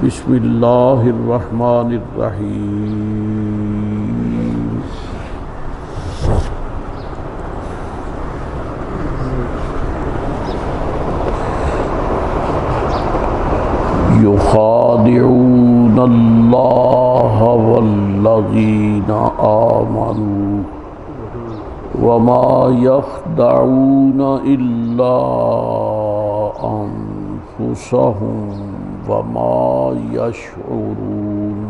بسم اللہ الرحمن الرحیم یخادعون اللہ والذین آمنوا وما یخدعون الا انفسهم وما يشعرون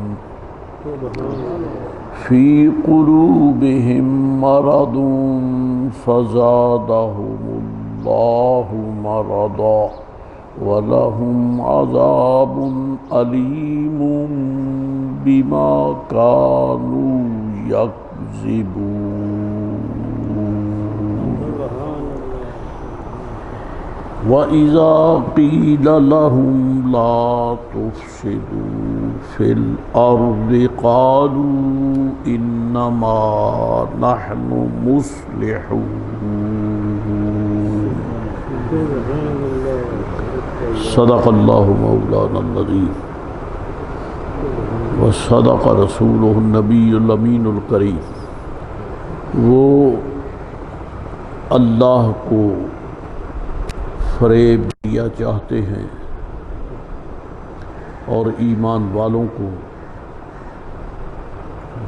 في قلوبهم مرض فزادهم الله مرضا ولهم عذاب أليم بما كانوا يكذبون وَإِذَا قِيلَ لَهُمْ لَا تُفْسِدُوا فِي الْأَرْضِ قَالُوا إِنَّمَا نَحْنُ مُصْلِحُونَ صدق اللہ مولانا العظیم وصدق رسولہ النبی الامین الکریم۔ وہ اللہ کو فریب دیا چاہتے ہیں اور ایمان والوں کو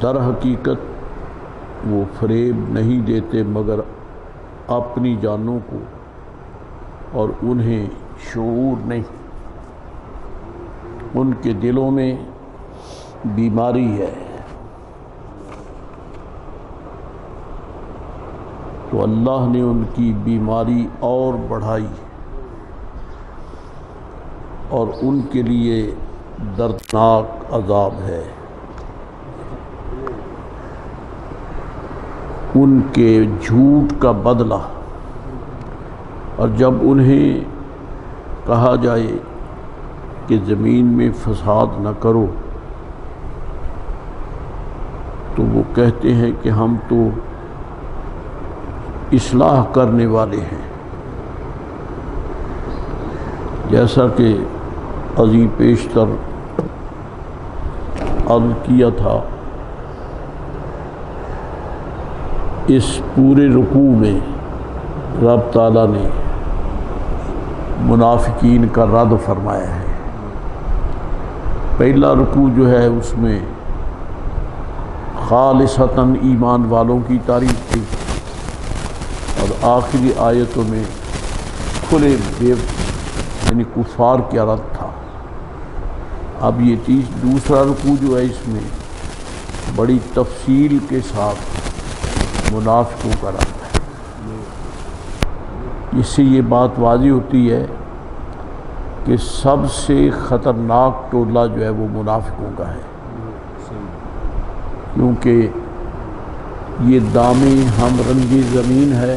در حقیقت وہ فریب نہیں دیتے مگر اپنی جانوں کو، اور انہیں شعور نہیں، ان کے دلوں میں بیماری ہے۔ تو اللہ نے ان کی بیماری اور بڑھائی اور ان کے لیے دردناک عذاب ہے۔ ان کے جھوٹ کا بدلہ، اور جب انہیں کہا جائے کہ زمین میں فساد نہ کرو تو وہ کہتے ہیں کہ ہم تو اصلاح کرنے والے ہیں، جیسا کہ ابھی پیشتر عرض کیا تھا۔ اس پورے رکوع میں رب تعالیٰ نے منافقین کا رد فرمایا ہے۔ پہلا رکوع جو ہے اس میں خالصتاً ایمان والوں کی تعریف تھی، اور آخری آیتوں میں کھلے یعنی کفار کا رد تھا۔ اب یہ چیز دوسرا رکوع جو ہے اس میں بڑی تفصیل کے ساتھ منافقوں کا رد ہے۔ اس سے یہ بات واضح ہوتی ہے کہ سب سے خطرناک ٹولہ جو ہے وہ منافقوں کا ہے، کیونکہ یہ دامِ ہم رنگی زمین ہے،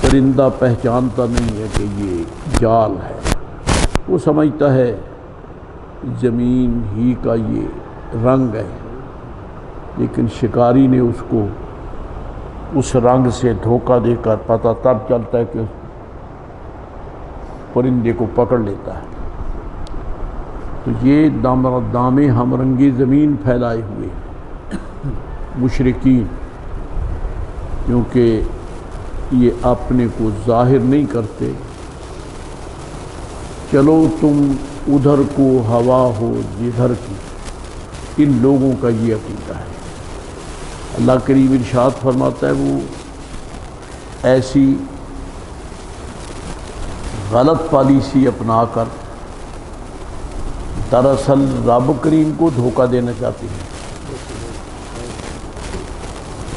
پرندہ پہچانتا نہیں ہے کہ یہ جال ہے، وہ سمجھتا ہے زمین ہی کا یہ رنگ ہے، لیکن شکاری نے اس کو اس رنگ سے دھوکہ دے کر پتہ تب چلتا ہے کہ پرندے کو پکڑ لیتا ہے۔ تو یہ دامِ ہم رنگی زمین پھیلائے ہوئے مشرکین، کیونکہ یہ اپنے کو ظاہر نہیں کرتے۔ چلو تم ادھر کو ہوا ہو جدھر کی، ان لوگوں کا یہ عقیدہ ہے۔ اللہ کریم ارشاد فرماتا ہے وہ ایسی غلط پالیسی اپنا کر دراصل رب کریم کو دھوکہ دینا چاہتے ہیں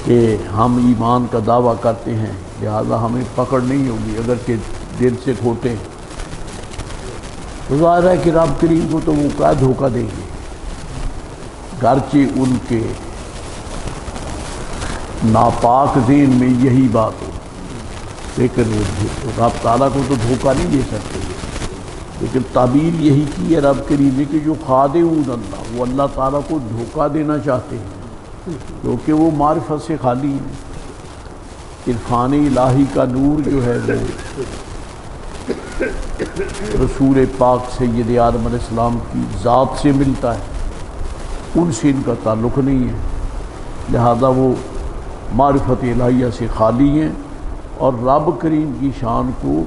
کہ ہم ایمان کا دعویٰ کرتے ہیں لہذا ہمیں پکڑ نہیں ہوگی اگرچہ دل سے کھوٹے، تو ظاہر ہے کہ رب کریم کو تو وہ کیا دھوکہ دیں گے، گرچہ ان کے ناپاک ذہن میں یہی بات ہو، لیکن وہ رب تعالیٰ کو تو دھوکہ نہیں دے سکتے۔ لیکن تعبیر یہی کی ہے رب کریم نے کہ جو خادعون اللہ، وہ اللہ تعالیٰ کو دھوکہ دینا چاہتے ہیں کیونکہ وہ معرفت سے خالی ہیں۔ عرفان الہی کا نور جو ہے وہ رسول پاک سید آدم علیہ السلام کی ذات سے ملتا ہے، ان سے ان کا تعلق نہیں ہے، لہذا وہ معرفت الہیہ سے خالی ہیں، اور رب کریم کی شان کو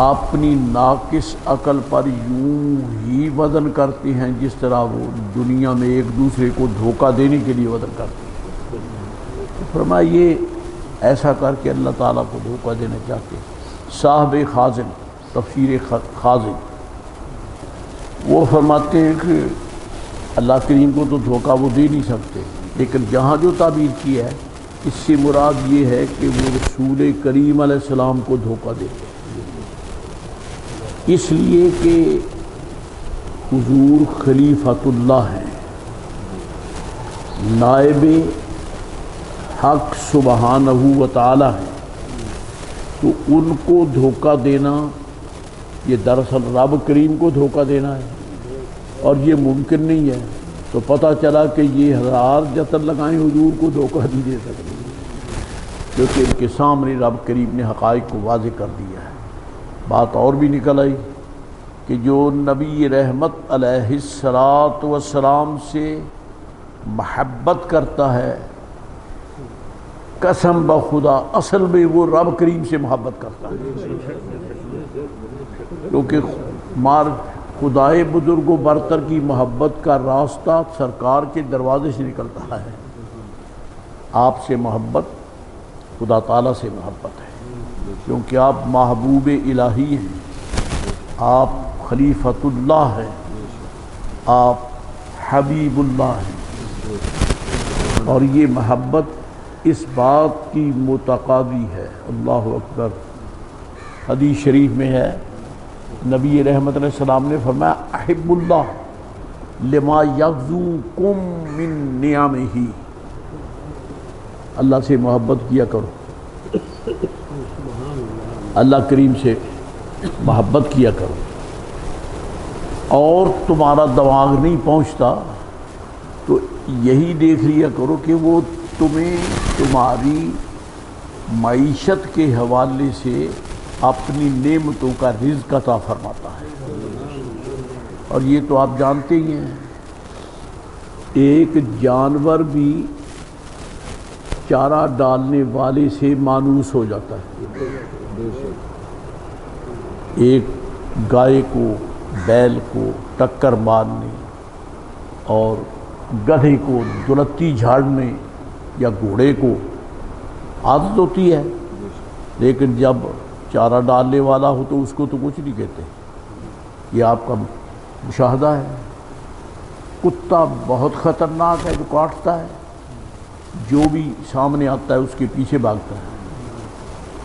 اپنی ناقص عقل پر یوں ہی وزن کرتے ہیں جس طرح وہ دنیا میں ایک دوسرے کو دھوکہ دینے کے لیے وزن کرتے ہیں۔ فرمایا یہ ایسا کر کے اللہ تعالیٰ کو دھوکہ دینا چاہتے ہیں۔ صاحب خازن، تفسیر خازن، وہ فرماتے ہیں کہ اللہ کریم کو تو دھوکہ وہ دے نہیں سکتے، لیکن جہاں جو تعبیر کی ہے اس سے مراد یہ ہے کہ وہ رسول کریم علیہ السلام کو دھوکہ دیتے ہیں، اس لیے کہ حضور خلیفۃ اللہ ہیں، نائب حق سبحانہ و تعالی ہیں، تو ان کو دھوکہ دینا یہ دراصل رب کریم کو دھوکہ دینا ہے، اور یہ ممکن نہیں ہے۔ تو پتہ چلا کہ یہ ہزار جتن لگائیں حضور کو دھوکہ نہیں دے سکتے، کیونکہ ان کے سامنے رب کریم نے حقائق کو واضح کر دیا ہے۔ بات اور بھی نکل آئی کہ جو نبی رحمت علیہ السلام سے محبت کرتا ہے، قسم بخدا اصل میں وہ رب کریم سے محبت کرتا ہے، کیونکہ خدائے بزرگ و برتر کی محبت کا راستہ سرکار کے دروازے سے نکلتا ہے۔ آپ سے محبت خدا تعالیٰ سے محبت ہے، کیونکہ آپ محبوب الہی ہیں، آپ خلیفۃ اللہ ہیں، آپ حبیب اللہ ہیں، اور یہ محبت اس بات کی متقاضی ہے۔ اللہ اکبر۔ حدیث شریف میں ہے، نبی رحمت علیہ السلام نے فرمایا احب اللہ لما یغزوکم من نعمہ، اللہ سے محبت کیا کرو، اللہ کریم سے محبت کیا کرو، اور تمہارا دماغ نہیں پہنچتا تو یہی دیکھ لیا کرو کہ وہ تمہیں تمہاری معیشت کے حوالے سے اپنی نعمتوں کا رزق عطا فرماتا ہے، اور یہ تو آپ جانتے ہی ہیں، ایک جانور بھی چارہ ڈالنے والے سے مانوس ہو جاتا ہے۔ ایک گائے کو، بیل کو ٹکر مارنے اور گدھے کو دلتی جھاڑنے یا گھوڑے کو عادت ہوتی ہے، لیکن جب چارہ ڈالنے والا ہو تو اس کو تو کچھ نہیں کہتے۔ یہ آپ کا مشاہدہ ہے۔ کتا بہت خطرناک ہے جو کاٹتا ہے، جو بھی سامنے آتا ہے اس کے پیچھے بھاگتا ہے،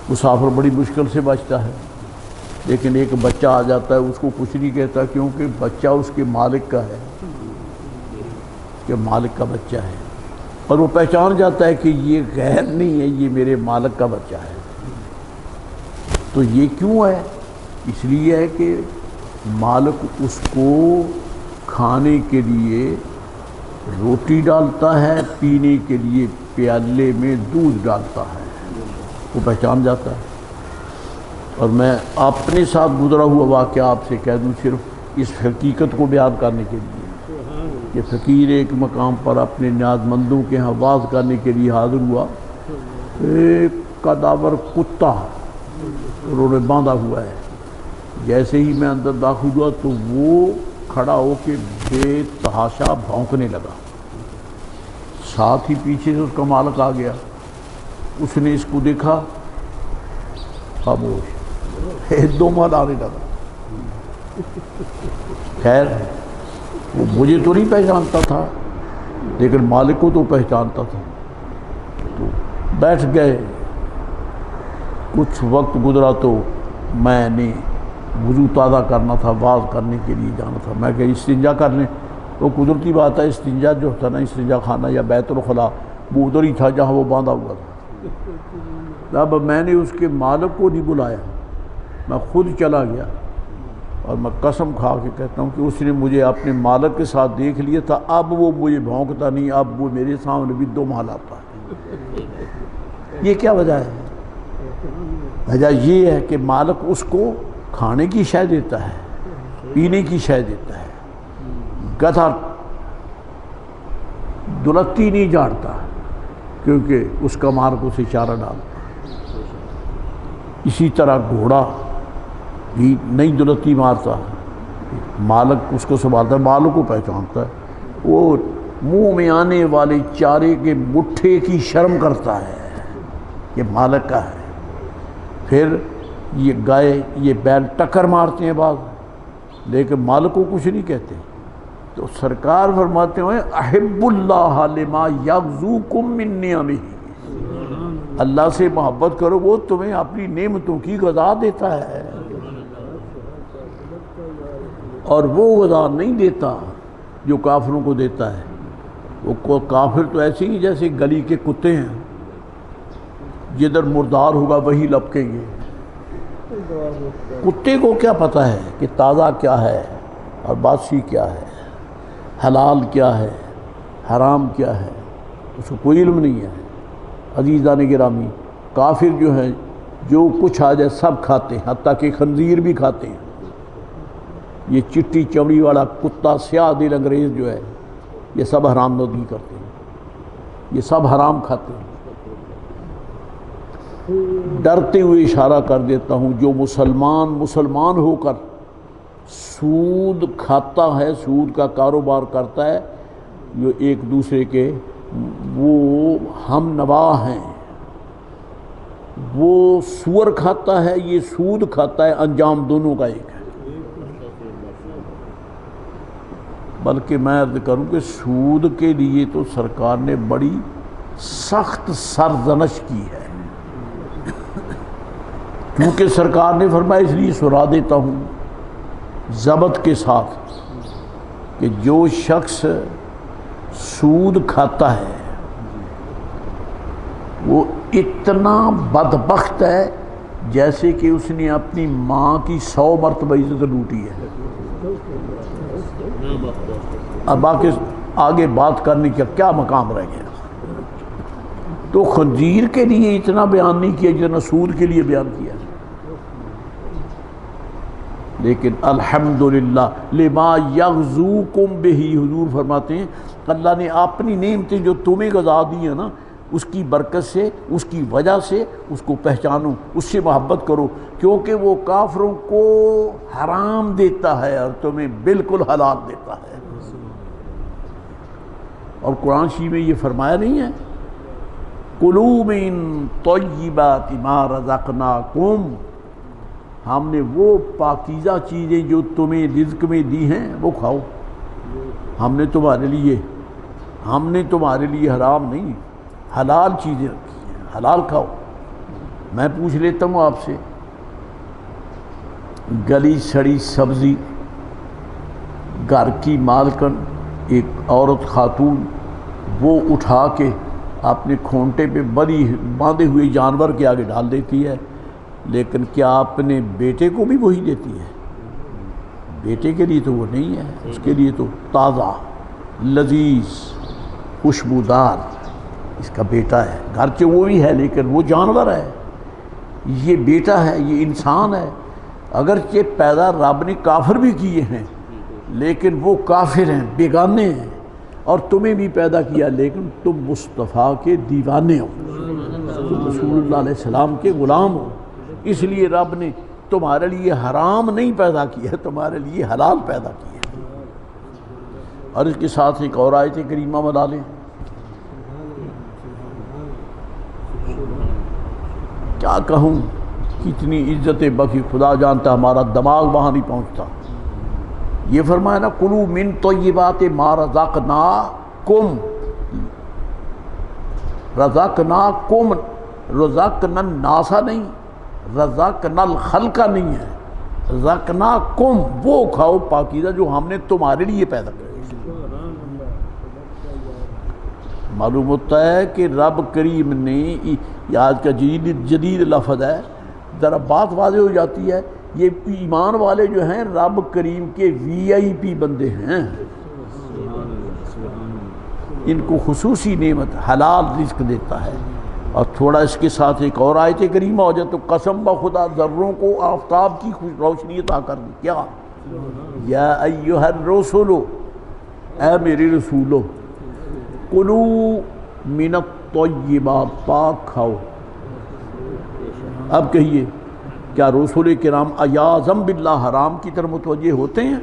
مسافر بڑی مشکل سے بچتا ہے، لیکن ایک بچہ آ جاتا ہے اس کو کچھ نہیں کہتا، کیونکہ بچہ اس کے مالک کا ہے، اس کے مالک کا بچہ ہے، اور وہ پہچان جاتا ہے کہ یہ غیر نہیں ہے، یہ میرے مالک کا بچہ ہے۔ تو یہ کیوں ہے؟ اس لیے ہے کہ مالک اس کو کھانے کے لیے روٹی ڈالتا ہے، پینے کے لیے پیالے میں دودھ ڈالتا ہے، وہ پہچان جاتا ہے۔ اور میں اپنے ساتھ گزرا ہوا واقعہ آپ سے کہہ دوں، صرف اس حقیقت کو بیان کرنے کے لیے کہ فقیر ایک مقام پر اپنے نیاز مندوں کے ہاں واز کرنے کے لیے حاضر ہوا، ایک قداور کتا انہوں نے باندھا ہوا ہے۔ جیسے ہی میں اندر داخل ہوا تو وہ کھڑا ہو کے بے تحاشا بھونکنے لگا، ساتھ ہی پیچھے سے اس کا مالک آ گیا، اس نے اس کو دیکھا، خاموش، دو مال آنے لگا۔ خیر وہ مجھے تو نہیں پہچانتا تھا، لیکن مالک کو تو پہچانتا تھا، تو بیٹھ گئے۔ کچھ وقت گزرا تو میں نے وضو تازہ کرنا تھا، واز کرنے کے لیے جانا تھا، میں کہ استنجا کر لیں، تو قدرتی بات ہے استنجا جو تھا نا، استنجا خانہ یا بیت الخلاء وہ ادھر ہی تھا جہاں وہ باندھا ہوا تھا۔ اب میں نے اس کے مالک کو نہیں بلایا، میں خود چلا گیا، اور میں قسم کھا کے کہتا ہوں کہ اس نے مجھے اپنے مالک کے ساتھ دیکھ لیا تھا، اب وہ مجھے بھونکتا نہیں، اب وہ میرے سامنے بھی دو مال آتا ہے۔ یہ کیا وجہ ہے؟ وجہ یہ ہے کہ مالک اس کو کھانے کی شے دیتا ہے، پینے کی شے دیتا ہے۔ گدھا دلتی نہیں جھاڑتا کیونکہ اس کا مالک اسے چارہ ڈالتا۔ اسی طرح گھوڑا بھی نہیں دلتی مارتا، مالک اس کو سنبھالتا ہے، مالک کو پہچانتا ہے، وہ منہ میں آنے والے چارے کے مٹھے کی شرم کرتا ہے، یہ مالک کا ہے۔ پھر یہ گائے یہ بیل ٹکر مارتے ہیں بعض، لیکن مالک کو کچھ نہیں کہتے۔ تو سرکار فرماتے ہیں احب اللہ لما یغزوکم من نعمہ، اللہ سے محبت کرو، وہ تمہیں اپنی نعمتوں کی غذا دیتا ہے، اور وہ غذا نہیں دیتا جو کافروں کو دیتا ہے۔ وہ کافر تو ایسے ہی جیسے گلی کے کتے ہیں، جدھر مردار ہوگا وہی لپکیں گے۔ کتے کو کیا پتہ ہے کہ تازہ کیا ہے اور باسی کیا ہے، حلال کیا ہے حرام کیا ہے، اس کو کوئی علم نہیں ہے۔ عزیزان گرامی، کافر جو ہیں جو کچھ آ جائے سب کھاتے ہیں، حتیٰ کہ خنزیر بھی کھاتے ہیں۔ یہ چٹی چمڑی والا کتا سیاہ دل انگریز جو ہے، یہ سب حرام نوردی کرتے ہیں، یہ سب حرام کھاتے ہیں۔ ڈرتے ہوئے اشارہ کر دیتا ہوں، جو مسلمان ہو کر سود کھاتا ہے، سود کا کاروبار کرتا ہے، جو ایک دوسرے کے وہ ہم نوا ہیں، وہ سور کھاتا ہے، یہ سود کھاتا ہے، انجام دونوں کا ایک ہے۔ بلکہ میں عرض کروں کہ سود کے لیے تو سرکار نے بڑی سخت سرزنش کی ہے، کیونکہ سرکار نے فرمایا، اس لیے سنا دیتا ہوں ضبط کے ساتھ، کہ جو شخص سود کھاتا ہے وہ اتنا بدبخت ہے جیسے کہ اس نے اپنی ماں کی 100 مرتبہ عزت لوٹی ہے۔ اب باقی آگے بات کرنے کا کیا مقام رہ گیا؟ تو خنزیر کے لیے اتنا بیان نہیں کیا جتنا سود کے لیے بیان کیا، لیکن الحمدللہ لما یغزوکم بہ، حضور فرماتے ہیں اللہ نے اپنی نعمتیں جو تمہیں غذا دی ہیں نا، اس کی برکت سے، اس کی وجہ سے اس کو پہچانو، اس سے محبت کرو، کیونکہ وہ کافروں کو حرام دیتا ہے اور تمہیں بالکل حلال دیتا ہے۔ اور قرآن شریف میں یہ فرمایا نہیں ہے کُلُوا مِن طَیِّبَاتِ مَا رَزَقْنَاکُمْ، ہم نے وہ پاکیزہ چیزیں جو تمہیں رزق میں دی ہیں وہ کھاؤ، ہم نے تمہارے لیے حرام نہیں، حلال چیزیں رکھی ہیں، حلال کھاؤ۔ میں پوچھ لیتا ہوں آپ سے، گلی سڑی سبزی گھر کی مالکن ایک عورت خاتون وہ اٹھا کے اپنے کھونٹے پہ باندھے ہوئے جانور کے آگے ڈال دیتی ہے، لیکن کیا اپنے بیٹے کو بھی وہی دیتی ہے؟ بیٹے کے لیے تو وہ نہیں ہے، اس کے لیے تو تازہ لذیذ خوشبودار اس کا بیٹا ہے، گرچہ وہ بھی ہے لیکن وہ جانور ہے، یہ بیٹا ہے، یہ انسان ہے۔ اگرچہ پیدا رب نے کافر بھی کیے ہیں لیکن وہ کافر ہیں، بیگانے ہیں، اور تمہیں بھی پیدا کیا لیکن تم مصطفیٰ کے دیوانے ہو، تم رسول اللہ علیہ السلام کے غلام ہو، اس لیے رب نے تمہارے لیے حرام نہیں پیدا کیا، تمہارے لیے حلال پیدا کیا۔ اور اس کے ساتھ ایک اور آیت کریمہ بنا لیں، کیا کہوں کتنی عزتیں بخی، خدا جانتا ہمارا دماغ وہاں نہیں پہنچتا۔ یہ فرمایا نا کُلُوا مِن طَیِّبَاتِ مَا رَزَقْنَاکُمْ، رزقناکم، رزقنا الناس نہیں، رزقنا الخلق نہیں ہے، رزقناکم، وہ کھاؤ پاکیزہ جو ہم نے تمہارے لیے پیدا کیا۔ معلوم ہوتا ہے کہ رب کریم نے، یہ آج کا جدید لفظ ہے، ذرا بات واضح ہو جاتی ہے، یہ ایمان والے جو ہیں رب کریم کے VIP بندے ہیں، ان کو خصوصی نعمت حلال رزق دیتا ہے، اور تھوڑا اس کے ساتھ ایک اور آیت کریمہ ہو جائے تو قسم بخدا ذروں کو آفتاب کی روشنی عطا کر دی. کیا یا ایھا الرسول، اے میرے رسولو، کلو من الطیبات، پاک کھاؤ. اب کہیے کیا رسول کرام ایاظم باللہ حرام کی طرف متوجہ ہوتے ہیں؟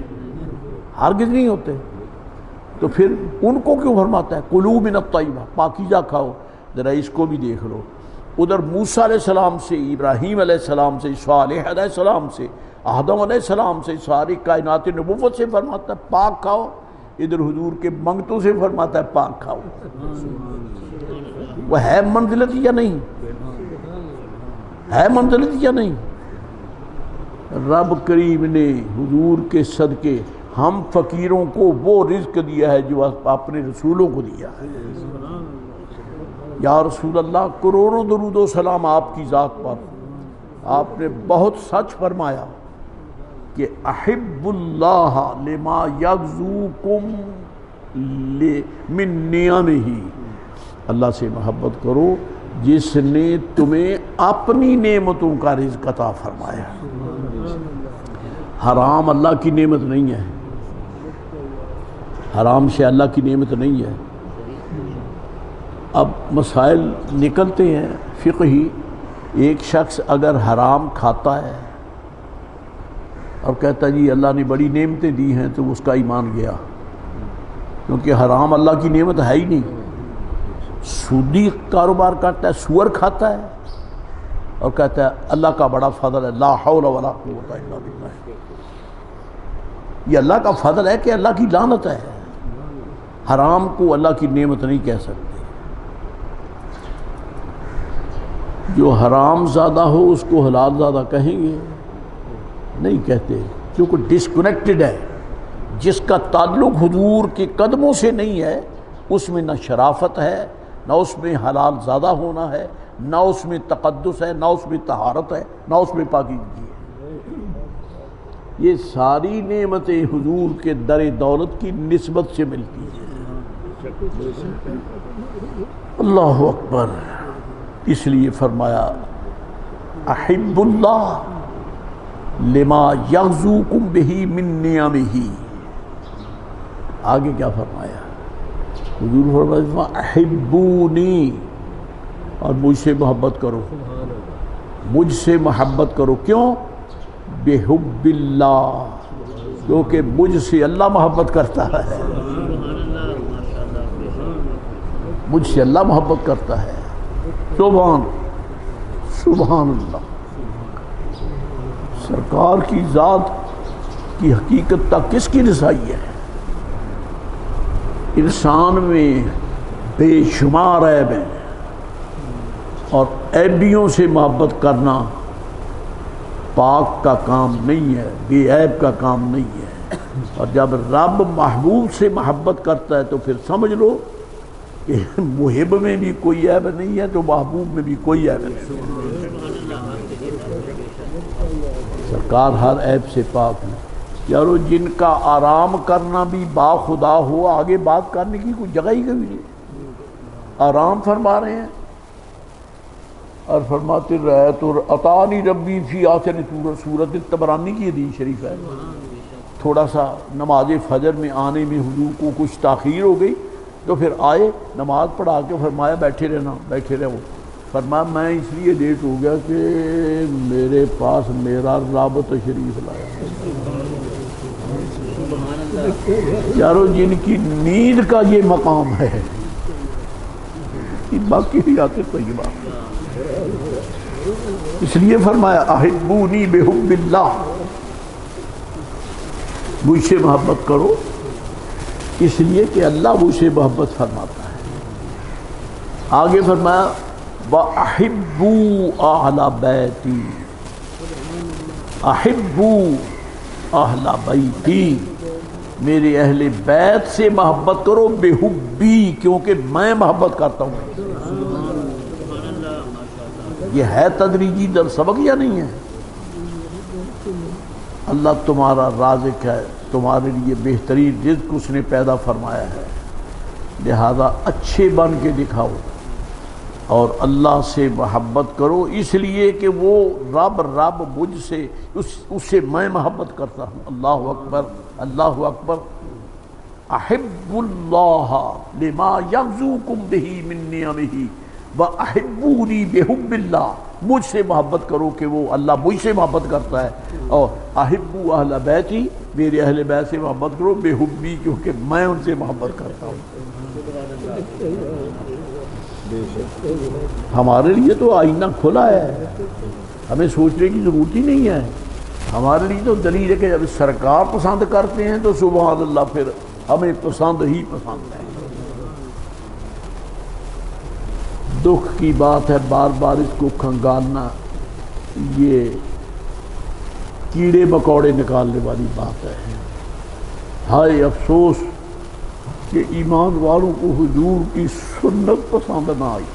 ہرگز نہیں ہوتے. تو پھر ان کو کیوں فرماتا ہے کلو من الطیبات، پاکیزہ کھاؤ؟ ذرا اس کو بھی دیکھ لو. ادھر موسیٰ علیہ السلام سے، ابراہیم علیہ السلام سے، صالح علیہ السلام سے، آدم علیہ السلام سے، ساری کائنات نبوت سے فرماتا ہے پاک کھاؤ. ادھر حضور کے منگتوں سے فرماتا ہے پاک کھاؤ. وہ ہے منزلت یا نہیں؟ ہے منزلت یا نہیں؟ رب کریم نے حضور کے صدقے ہم فقیروں کو وہ رزق دیا ہے جو اپنے رسولوں کو دیا ہے. یا رسول اللہ، کروڑوں درود و سلام آپ کی ذات پر. آپ نے بہت سچ فرمایا کہ احب اللہ لما یغزوکم من نعمہ، اللہ سے محبت کرو جس نے تمہیں اپنی نعمتوں کا رزق عطا فرمایا. حرام اللہ کی نعمت نہیں ہے، حرام سے اللہ کی نعمت نہیں ہے. اب مسائل نکلتے ہیں فقہی. ایک شخص اگر حرام کھاتا ہے اور کہتا جی اللہ نے بڑی نعمتیں دی ہیں تو اس کا ایمان گیا، کیونکہ حرام اللہ کی نعمت ہے ہی نہیں. سودی کاروبار کرتا ہے، سور کھاتا ہے اور کہتا ہے اللہ کا بڑا فضل ہے، لا حول ولا قوت الا باللہ. یہ اللہ کا فضل ہے کہ اللہ کی لعنت ہے. حرام کو اللہ کی نعمت نہیں کہہ سکتے. جو حرام زیادہ ہو اس کو حلال زیادہ کہیں گے؟ نہیں کہتے، کیونکہ ڈسکنیکٹڈ ہے. جس کا تعلق حضور کے قدموں سے نہیں ہے اس میں نہ شرافت ہے، نہ اس میں حلال زیادہ ہونا ہے، نہ اس میں تقدس ہے، نہ اس میں طہارت ہے، نہ اس میں پاکیزگی ہے. یہ ساری نعمتیں حضور کے در دولت کی نسبت سے ملتی ہیں. اللہ اکبر. اس لیے فرمایا احب اللہ لما یغزوکم بہ من نعمہ. آگے کیا فرمایا؟ حضور فرمایا احبونی، اور مجھ سے محبت کرو، مجھ سے محبت کرو. کیوں؟ بحب اللہ، کیونکہ مجھ سے اللہ محبت کرتا ہے. مجھ سے اللہ محبت کرتا ہے. سبحان اللہ. سرکار کی ذات کی حقیقت تک کس کی رسائی ہے؟ انسان میں بے شمار عیب ہیں اور عیبیوں سے محبت کرنا پاک کا کام نہیں ہے، بے عیب کا کام نہیں ہے. اور جب رب محبوب سے محبت کرتا ہے تو پھر سمجھ لو کہ محب میں بھی کوئی عیب نہیں ہے تو محبوب میں بھی کوئی عیب نہیں. سرکار ہر عیب سے پاک ہے. یارو جن کا آرام کرنا بھی با خدا ہو، آگے بات کرنے کی کوئی جگہ ہی کبھی نہیں. آرام فرما رہے ہیں اور فرماتے رہے تو عطانی ربی فی آخر سورت طبرانی کی حدیث شریف ہے. تھوڑا سا نماز فجر میں آنے میں حضور کو کچھ تاخیر ہو گئی تو پھر آئے، نماز پڑھا کے فرمایا بیٹھے رہنا، بیٹھے رہو. فرمایا میں اس لیے لیٹ ہو گیا کہ میرے پاس میرا رب تشریف لایا. یارو جن کی نیند کا یہ مقام ہے، باقی بھی آتے طیبہ. اس لیے فرمایا احبونی بحب اللہ، مجھ سے محبت کرو، اس لیے کہ اللہ مجھ سے محبت فرماتا ہے. آگے فرمایا وَأَحِبُّوا أَهْلَ بَيْتِي، احبوا اہل بیتی، میرے اہل بیت سے محبت کرو بحبی، کیونکہ میں محبت کرتا ہوں. یہ ہے تدریجی در سبق یا نہیں ہے؟ اللہ تمہارا رازق ہے، تمہارے لیے بہترین رزق اس نے پیدا فرمایا ہے، لہذا اچھے بن کے دکھاؤ. اور اللہ سے محبت کرو اس لیے کہ وہ رب مجھ سے اس سے میں محبت کرتا ہوں. اللہ اکبر اللہ اکبر. احب اللہ لما یغزوکم بہ من نعمہ واحبونی بحب اللہ. مجھ سے محبت کرو کہ وہ اللہ مجھ سے محبت کرتا ہے. اور احبوا اہل بیتی، میرے اہل بیت سے محبت کرو بحبی، کیونکہ میں ان سے محبت کرتا ہوں. ہمارے لیے تو آئینہ کھلا ہے، ہمیں سوچنے کی ضرورت ہی نہیں ہے. ہمارے لیے تو دلیل ہے کہ جب سرکار پسند کرتے ہیں تو سبحان اللہ پھر ہمیں پسند ہی پسند ہے. دکھ کی بات ہے بار بار اس کو کھنگالنا، یہ کیڑے مکوڑے نکالنے والی بات ہے. ہائے افسوس کہ ایمان والوں کو حضور کی سنت پسند نہ آئی،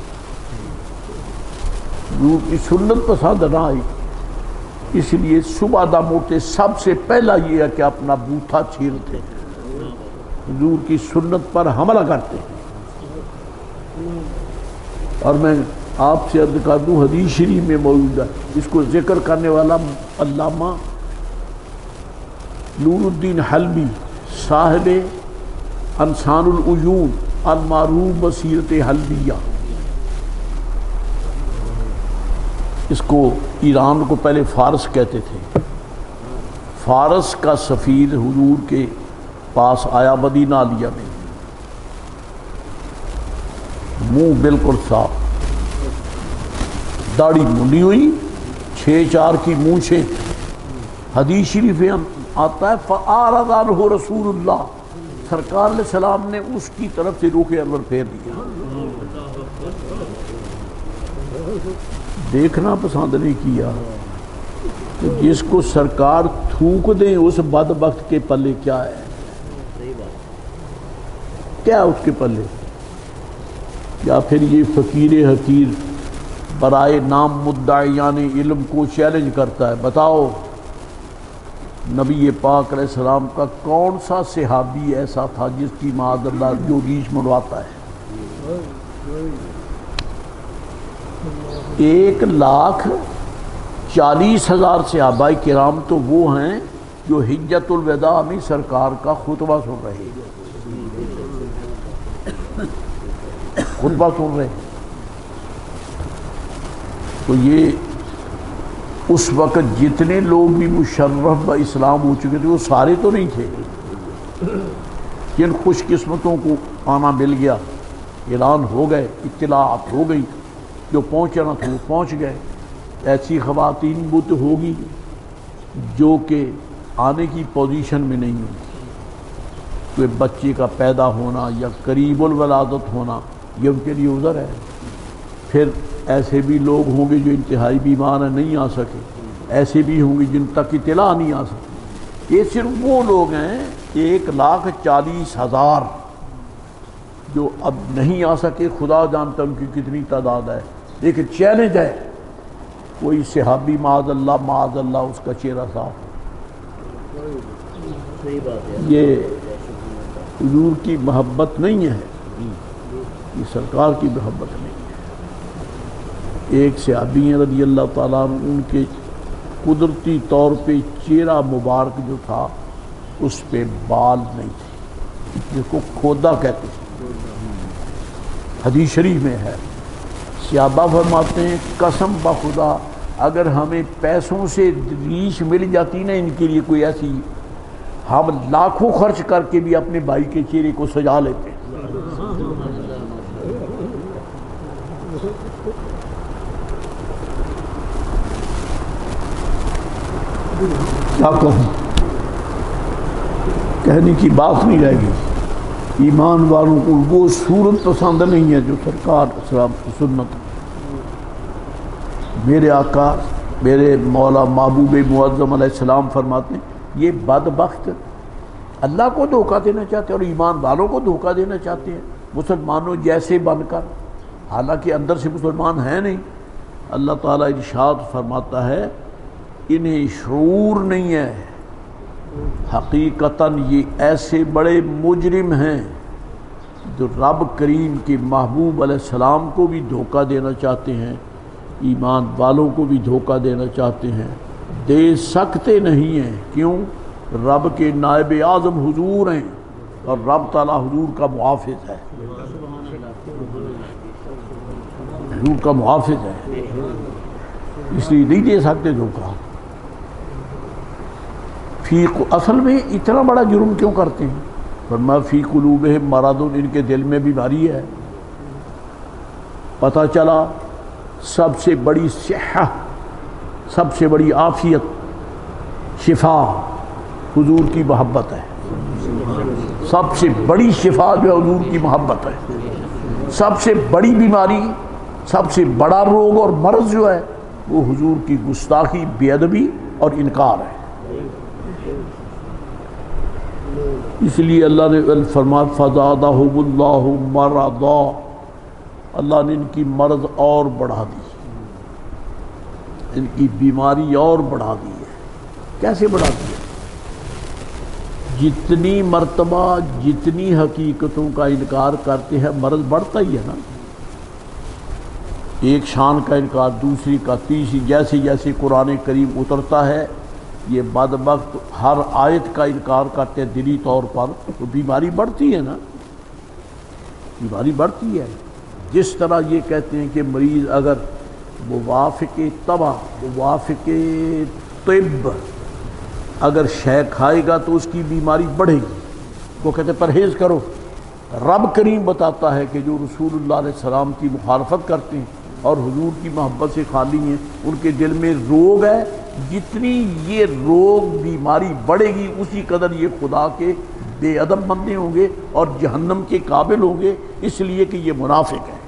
حضور کی سنت پسند نہ آئی. اس لیے صبح دم اٹھتے سب سے پہلا یہ ہے کہ اپنا بوتھا چھیلتے ہیں، حضور کی سنت پر حملہ کرتے ہیں. اور میں آپ سے عرض کر دوں حدیث شریف میں موجود ہے، اس کو ذکر کرنے والا علامہ نور الدین حلبی صاحب انسان العیون المعروف بصیرت حلبیہ، اس کو ایران کو پہلے فارس کہتے تھے. فارس کا سفیر حضور کے پاس آیا مدینہ عالیہ میں، منہ بالکل صاف، داڑھی منڈی ہوئی، 6 کی مونچھیں. حدیث شریف میں آتا ہے فَأَعْرَضَ عَنْهُ رسول اللہ، سرکار علیہ السلام نے اس کی طرف سے رخ انور پھیر دیا. دیکھنا پسند نہیں کیا کہ جس کو سرکار تھوک دیں اس بدبخت کے پلے کیا ہے، کیا اس کے پلے. یا پھر یہ فقیر حقیر برائے نام مدعیان علم کو چیلنج کرتا ہے، بتاؤ نبی پاک علیہ السلام کا کون سا صحابی ایسا تھا جس کی معاذ اللہ جو ریش منڈواتا ہے. 1,40,000 صحابہ کرام تو وہ ہیں جو حجۃ الوداع میں سرکار کا خطبہ سن رہے ہیں، خطبہ سن رہے. تو یہ اس وقت جتنے لوگ بھی مشرف با اسلام ہو چکے تھے وہ سارے تو نہیں تھے. جن خوش قسمتوں کو آنا مل گیا، اعلان ہو گئے، اطلاعات ہو گئی، جو پہنچنا تھا وہ پہنچ گئے. ایسی خواتین وہ تو ہوگی جو کہ آنے کی پوزیشن میں نہیں ہوگی، کوئی بچے کا پیدا ہونا یا قریب الولادت ہونا یہ ان کے لیے عذر ہے. پھر ایسے بھی لوگ ہوں گے جو انتہائی بیمار ہیں نہیں آ سکے، ایسے بھی ہوں گے جن تک اطلاع نہیں آ سکے. یہ صرف وہ لوگ ہیں 1,40,000 جو اب نہیں آ سکے. خدا جانتا ان کی کتنی تعداد ہے، لیکن چیلنج ہے کوئی صحابی معاذ اللہ اس کا چہرہ صاف. یہ حضور کی محبت نہیں ہے، یہ سرکار کی محبت نہیں ہے. ایک صحابی ہیں رضی اللہ تعالیٰ عنہ، ان کے قدرتی طور پہ چہرہ مبارک جو تھا اس پہ بال نہیں تھے، جس کو کھودا کہتے ہیں. حدیث شریف میں ہے، صحابہ فرماتے ہیں قسم بخدا اگر ہمیں پیسوں سے ریش مل جاتی نا ان کے لیے کوئی ایسی، ہم لاکھوں خرچ کر کے بھی اپنے بھائی کے چہرے کو سجا لیتے. کیا کہوں، کہنے کی بات نہیں رہے گی. ایمان والوں کو وہ صورت پسند نہیں ہے جو سرکار اسلام کی سنت. میرے آقا میرے مولا محبوب معظم علیہ السلام فرماتے ہیں یہ بدبخت اللہ کو دھوکہ دینا چاہتے ہیں اور ایمان والوں کو دھوکہ دینا چاہتے ہیں مسلمانوں جیسے بن کر، حالانکہ اندر سے مسلمان ہیں نہیں. اللہ تعالیٰ ارشاد فرماتا ہے انہیں شعور نہیں ہے، حقیقتاً یہ ایسے بڑے مجرم ہیں جو رب کریم کے محبوب علیہ السلام کو بھی دھوکہ دینا چاہتے ہیں، ایمان والوں کو بھی دھوکہ دینا چاہتے ہیں، دے سکتے نہیں ہیں۔ کیوں؟ رب کے نائب اعظم حضور ہیں اور رب تعالیٰ حضور کا محافظ ہے، حضور کا محافظ ہے، اس لیے نہیں دے سکتے دھوکہ۔ اصل میں اتنا بڑا جرم کیوں کرتے ہیں؟ فرمایا فی قلوبہم مرض، ان کے دل میں بیماری ہے۔ پتہ چلا سب سے بڑی صحت، سب سے بڑی عافیت، شفا حضور کی محبت ہے۔ سب سے بڑی شفا جو ہے حضور کی محبت ہے۔ سب سے بڑی بیماری، سب سے بڑا روگ اور مرض جو ہے وہ حضور کی گستاخی، بے ادبی اور انکار ہے۔ اس لیے اللہ نے فرمایا فزادہم اللہ مرضا، اللہ نے ان کی مرض اور بڑھا دی، ان کی بیماری اور بڑھا دی ہے۔ کیسے بڑھا دی ہے؟ جتنی مرتبہ جتنی حقیقتوں کا انکار کرتے ہیں مرض بڑھتا ہی ہے نا۔ ایک شان کا انکار، دوسری کا، تیسری، جیسے جیسے قرآن کریم اترتا ہے یہ بدبخت ہر آیت کا انکار کرتے ہیں دلی طور پر، تو بیماری بڑھتی ہے نا، بیماری بڑھتی ہے۔ جس طرح یہ کہتے ہیں کہ مریض اگر موافق طبع، موافق طب اگر شے کھائے گا تو اس کی بیماری بڑھے گی، وہ کہتے ہیں پرہیز کرو۔ رب کریم بتاتا ہے کہ جو رسول اللہ علیہ السلام کی مخالفت کرتے ہیں اور حضور کی محبت سے خالی ہیں، ان کے دل میں روگ ہے، جتنی یہ روگ بیماری بڑھے گی اسی قدر یہ خدا کے بے ادب بندے ہوں گے اور جہنم کے قابل ہوں گے، اس لیے کہ یہ منافق ہے،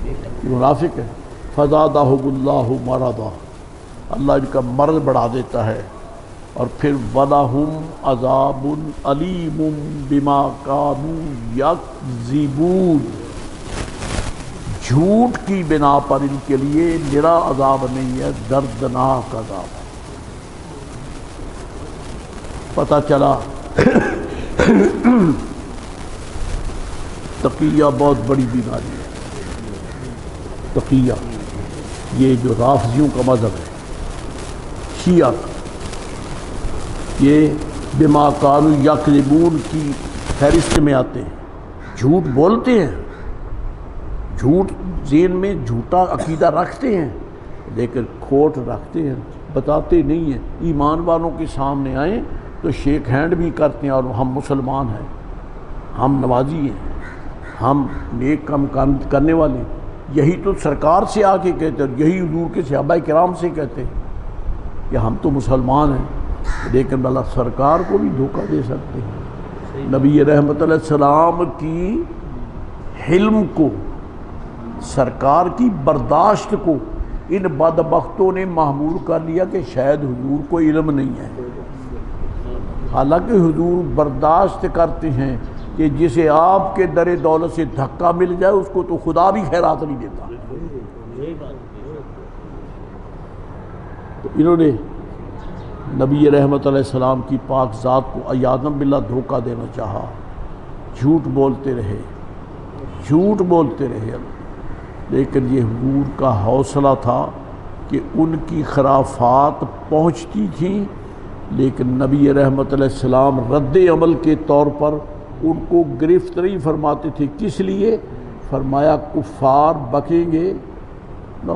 یہ منافق ہے۔ فزادہم اللہ مرضا، اللہ ان کا مرض بڑھا دیتا ہے۔ اور پھر وَلَهُمْ عَذَابٌ عَلِيمٌ بِمَا كَانُوا يَكْذِبُونَ، جھوٹ کی بنا پر ان کے لیے نرا عذاب نہیں ہے، دردناک عذاب ہے۔ پتہ چلا تقیہ بہت بڑی بیماری ہے۔ تقیہ یہ جو رافضیوں کا مذہب ہے، شیعہ کا، یہ بما کانوا یکذبون کی فہرست میں آتے ہیں، جھوٹ بولتے ہیں، جھوٹ ذہن میں جھوٹا عقیدہ رکھتے ہیں لیکن کھوٹ رکھتے ہیں، بتاتے نہیں ہیں۔ ایمان والوں کے سامنے آئیں تو شیک ہینڈ بھی کرتے ہیں اور ہم مسلمان ہیں، ہم نمازی ہیں، ہم نیک کام کرنے والے ہیں۔ یہی تو سرکار سے آ کے کہتے ہیں، یہی حضور کے صحابہ کرام سے کہتے ہیں کہ ہم تو مسلمان ہیں، لیکن اللہ سرکار کو بھی دھوکہ دے سکتے ہیں۔ نبی رحمت علیہ السلام کی حلم کو، سرکار کی برداشت کو ان بدبختوں نے معمول کر لیا کہ شاید حضور کو علم نہیں ہے، حالانکہ حضور برداشت کرتے ہیں کہ جسے آپ کے در دولت سے دھکا مل جائے اس کو تو خدا بھی خیرات نہیں دیتا۔ تو انہوں نے نبی رحمت علیہ السلام کی پاک ذات کو عیاذاً باللہ دھوکہ دینا چاہا، جھوٹ بولتے رہے، جھوٹ بولتے رہے، لیکن یہ حضور کا حوصلہ تھا کہ ان کی خرافات پہنچتی تھیں، لیکن نبی رحمت علیہ السلام رد عمل کے طور پر ان کو گرفت نہیں فرماتے تھے۔ کس لیے؟ فرمایا کفار بکیں گے، نہ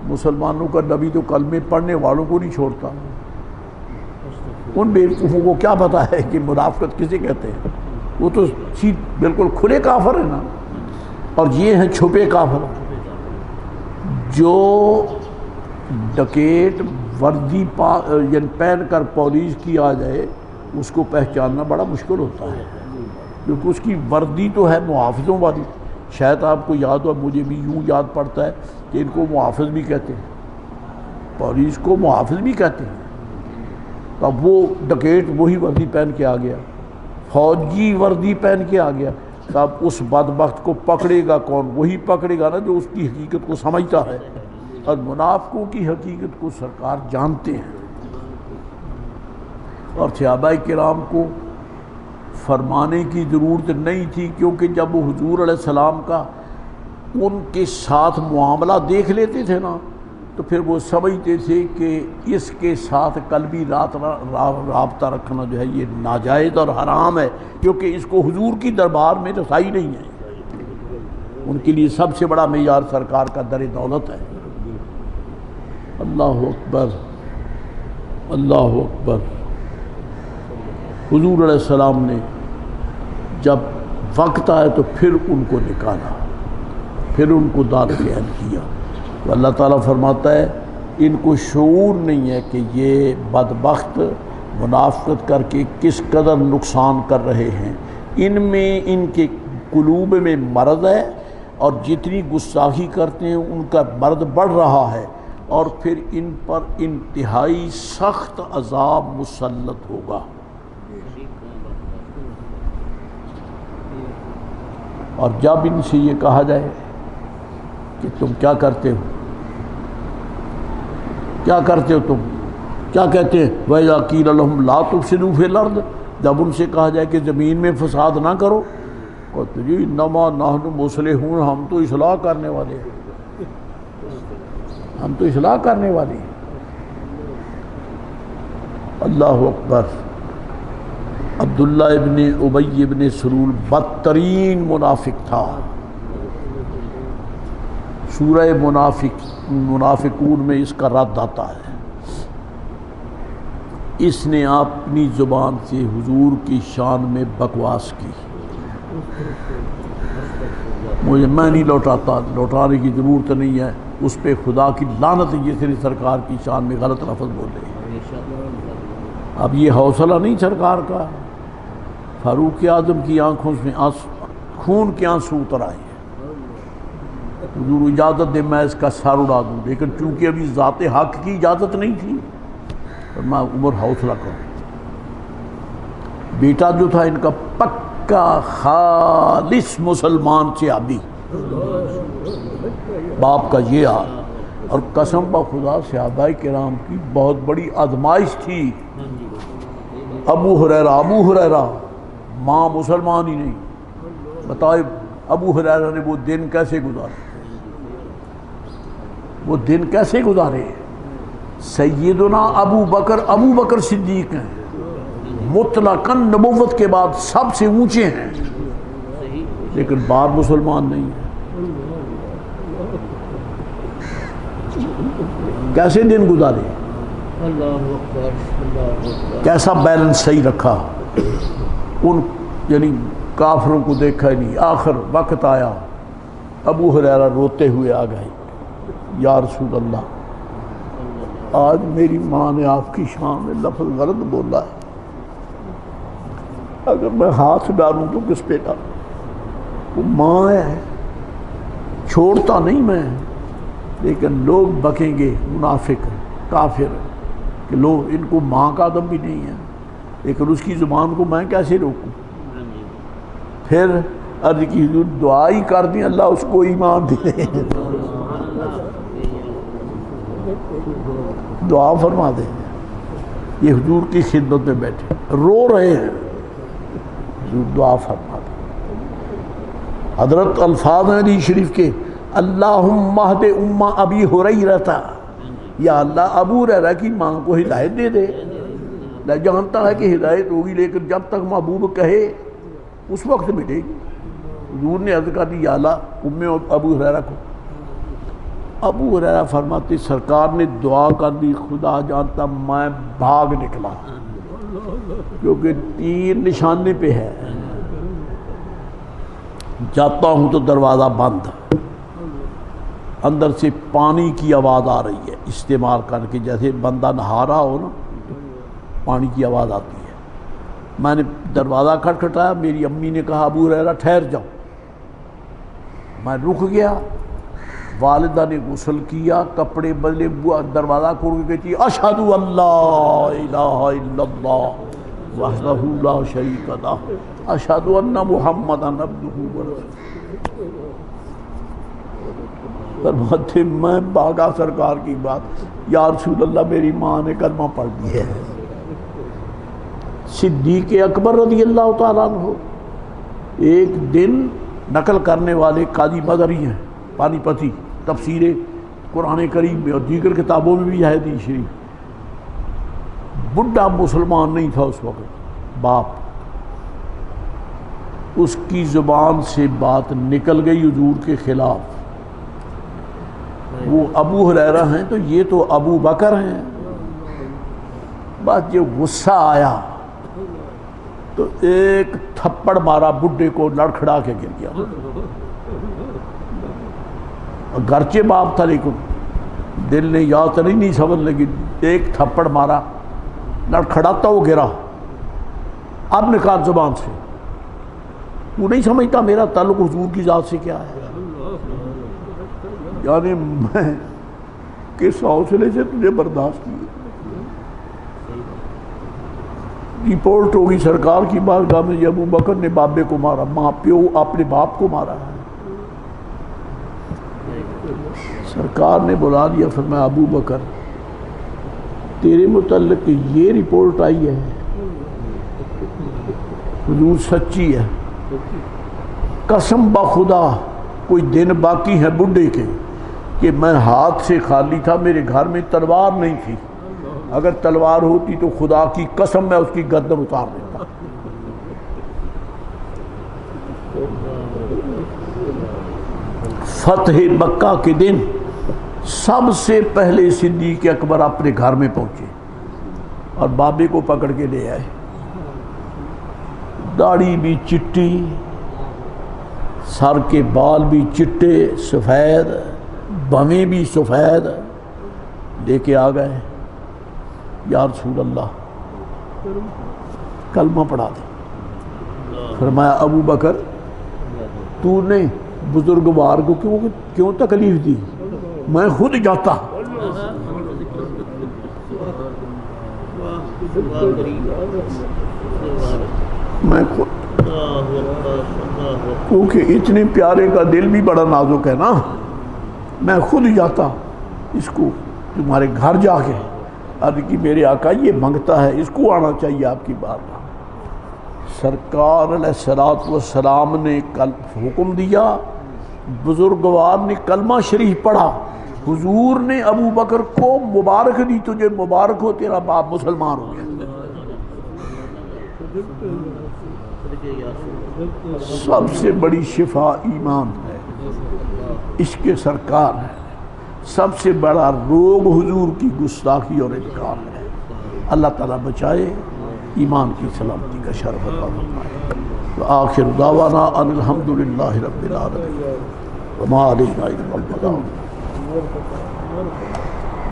مسلمانوں کا نبی تو کلمے پڑھنے والوں کو نہیں چھوڑتا، ان بیوقوفوں کو کیا پتہ ہے کہ منافقت کسے کہتے ہیں، وہ تو بالکل کھلے کافر ہیں نا، اور یہ ہیں چھپے کافر۔ جو ڈکیٹ وردی یعنی پہن کر پولیس کی آ جائے اس کو پہچاننا بڑا مشکل ہوتا ہے، کیونکہ اس کی وردی تو ہے محافظوں والی۔ شاید آپ کو یاد ہو، مجھے بھی یوں یاد پڑتا ہے کہ ان کو محافظ بھی کہتے ہیں، پولیس کو محافظ بھی کہتے ہیں۔ اب وہ ڈکیٹ وہی وردی پہن کے آ گیا، فوجی وردی پہن کے آ گیا، تب اس بدبخت کو پکڑے گا کون؟ وہی پکڑے گا نا جو اس کی حقیقت کو سمجھتا ہے، اور منافقوں کی حقیقت کو سرکار جانتے ہیں۔ اور صحابہ کرام کو فرمانے کی ضرورت نہیں تھی، کیونکہ جب وہ حضور علیہ السلام کا ان کے ساتھ معاملہ دیکھ لیتے تھے نا تو پھر وہ سمجھتے تھے کہ اس کے ساتھ قلبی رابطہ رکھنا جو ہے یہ ناجائز اور حرام ہے، کیونکہ اس کو حضور کی دربار میں رسائی نہیں ہے۔ ان کے لیے سب سے بڑا معیار سرکار کا در دولت ہے۔ اللہ اکبر، اللہ اکبر۔ حضور علیہ السلام نے جب وقت آیا تو پھر ان کو نکالا، پھر ان کو داخل کیا۔ تو اللہ تعالیٰ فرماتا ہے ان کو شعور نہیں ہے کہ یہ بدبخت منافقت کر کے کس قدر نقصان کر رہے ہیں، ان میں ان کے قلوب میں مرض ہے، اور جتنی گستاخی کرتے ہیں ان کا مرض بڑھ رہا ہے، اور پھر ان پر انتہائی سخت عذاب مسلط ہوگا۔ اور جب ان سے یہ کہا جائے کہ تم کیا کرتے ہو، کیا کرتے ہو، تم کیا کہتے ہیں، وَإِذَا قِيلَ لَهُمْ لَا تُفْسِدُوا فِي الْأَرْضِ، جب ان سے کہا جائے کہ زمین میں فساد نہ کرو، کہتے جی انما نحن مصلحون، ہم تو اصلاح کرنے والے ہیں، ہم تو اصلاح کرنے والے ہیں۔ اللہ اکبر۔ عبداللہ ابن ابی ابن سلول بدترین منافق تھا۔ سورہ منافقون میں اس کا رد آتا ہے۔ اس نے اپنی زبان سے حضور کی شان میں بکواس کی۔ میں نہیں لوٹاتا، لوٹانے کی ضرورت نہیں ہے، اس پہ خدا کی لعنت ہے جس نے سرکار کی شان میں غلط لفظ بولے۔ اب یہ حوصلہ نہیں سرکار کا، فاروق اعظم کی آنکھوں میں خون کے آنسو اتر آئے۔ حضور اجازت دے میں اس کا سر اڑا دوں، لیکن چونکہ ابھی ذات حق کی اجازت نہیں تھی اور میں عمر حوصلہ کروں۔ بیٹا جو تھا ان کا پکا خالص مسلمان صحابی، باپ کا یہ حال، اور قسم با خدا صحابہ کرام کی بہت بڑی آزمائش تھی۔ ابو ہریرہ ماں مسلمان ہی نہیں، بتائے ابو ہریرہ نے وہ دن کیسے گزارے، وہ دن کیسے گزارے۔ سیدنا ابو بکر صدیق ہیں، مطلقاً نبوت کے بعد سب سے اونچے ہیں، لیکن باپ مسلمان نہیں ہے۔ کیسے دن گزارے، کیسا بیلنس صحیح رکھا، ان یعنی کافروں کو دیکھا ہی نہیں۔ آخر وقت آیا، ابو ہریرہ روتے ہوئے آ گئے، یا رسول اللہ آج میری ماں نے آپ کی شان میں لفظ غلط بولا ہے، اگر میں ہاتھ ڈالوں تو کس پہ ڈالوں، وہ ماں ہے، چھوڑتا نہیں میں، لیکن لوگ بکیں گے منافق کافر کہ لوگ ان کو ماں کا ادب بھی نہیں ہے، لیکن اس کی زبان کو میں کیسے روکوں۔ پھر عرض کی حضور دعا ہی کر دیں اللہ اس کو ایمان دے، دعا فرما دیں۔ یہ حضور کی خدمت میں بیٹھے رو رہے ہیں، حضور دعا فرما دیں۔ حضرت الفاظ ہیں حدیث شریف کے، اللہم اہد ام ابی ہریرہ، یا اللہ ابو ہریرہ کی ماں کو ہدایت دے دے۔ میں جانتا ہے کہ ہدایت ہوگی، لیکن جب تک محبوب کہے اس وقت ملے گی۔ حضور نے عرض کر دی یا اللہ ام ابو ہریرہ کو۔ ابو ہریرہ فرماتے سرکار نے دعا کر دی، خدا جانتا میں بھاگ نکلا، کیونکہ تیر نشانے پہ ہے، جاتا ہوں تو دروازہ بند، اندر سے پانی کی آواز آ رہی ہے، استعمال کر کے جیسے بندہ نہا رہا ہو نا پانی کی آواز آتی ہے۔ میں نے دروازہ کھٹکھٹایا، میری امی نے کہا ابو ہریرہ ٹھہر جاؤ، میں رک گیا۔ والدہ نے غسل کیا، کپڑے بدلے، دروازہ کھول کے کہتی اشہد ان لا الہ الا اللہ وحدہ لا شریک لہ اشہد ان محمدا عبدہ ورسولہ۔ فرماتے میں بھاگا سرکار کی بات، یا رسول اللہ میری ماں نے کلمہ پڑھ دی ہے۔ صدیق اکبر رضی اللہ تعالیٰ عنہ ایک دن نقل کرنے والے قاضی مدری ہیں، پانی پتی، تفسیر قرآن کریم میں اور دیگر کتابوں میں بھی ہے حدیث شریف۔ بڈھا مسلمان نہیں تھا اس وقت، باپ، اس کی زبان سے بات نکل گئی حضور کے خلاف۔ وہ ابو ہریرہ ہیں تو یہ تو ابو بکر ہیں۔ بس جو غصہ آیا تو ایک تھپڑ مارا بڈھے کو، لڑکھڑا کے گر گیا۔ گرچہ باپ تھا لیکن دل نے یاد نہیں سمجھ لگی، ایک تھپڑ مارا، لڑکھڑاتا وہ گرا۔ اب نکال زبان سے، تو نہیں سمجھتا میرا تعلق حضور کی ذات سے کیا ہے؟ یعنی میں کس حوصلے سے تجھے برداشت کی؟ رپورٹ ہوگی سرکار کی بارگاہ میں، ابو بکر نے بابے کو مارا، ماں پیو اپنے باپ کو مارا ہے۔ سرکار نے بلا دیا، فرمایا ابو بکر تیرے متعلق یہ رپورٹ آئی ہے، حضور سچی ہے، قسم بخدا کوئی دن باقی ہے بڈھے کے کہ میں ہاتھ سے خالی تھا، میرے گھر میں تلوار نہیں تھی، اگر تلوار ہوتی تو خدا کی قسم میں اس کی گردن اتار دیتا۔ فتح مکہ کے دن سب سے پہلے صدیق اکبر اپنے گھر میں پہنچے اور بابے کو پکڑ کے لے آئے، داڑھی بھی چٹی، سر کے بال بھی چٹے سفید، بھویں بھی سفید، لے کے آ گئے، یا رسول اللہ کلمہ پڑھا دے۔ فرمایا ابو بکر تو نے بزرگوار کو کیوں تکلیف دی؟ میں خود جاتا، میں خود، کیونکہ اتنے پیارے کا دل بھی بڑا نازک ہے نا، میں خود جاتا اس کو تمہارے گھر جا کے عرض کی میرے آقا یہ منگتا ہے، اس کو آنا چاہیے آپ کی بات۔ سرکار علیہ السلام نے حکم دیا، بزرگوار نے کلمہ شریف پڑھا، حضور نے ابو بکر کو مبارک دی، تجھے مبارک ہو تیرا باپ مسلمان ہو گیا۔ سب سے بڑی شفا ایمان ہے، عشق سرکار ہے، سب سے بڑا روگ حضور کی گستاخی اور انکار ہے۔ اللہ تعالیٰ بچائے، ایمان کی سلامتی کا شرف عطا فرمائے۔ وآخر دعوانا ان الحمدللہ رب العالمین وما علینا الا البلاغ۔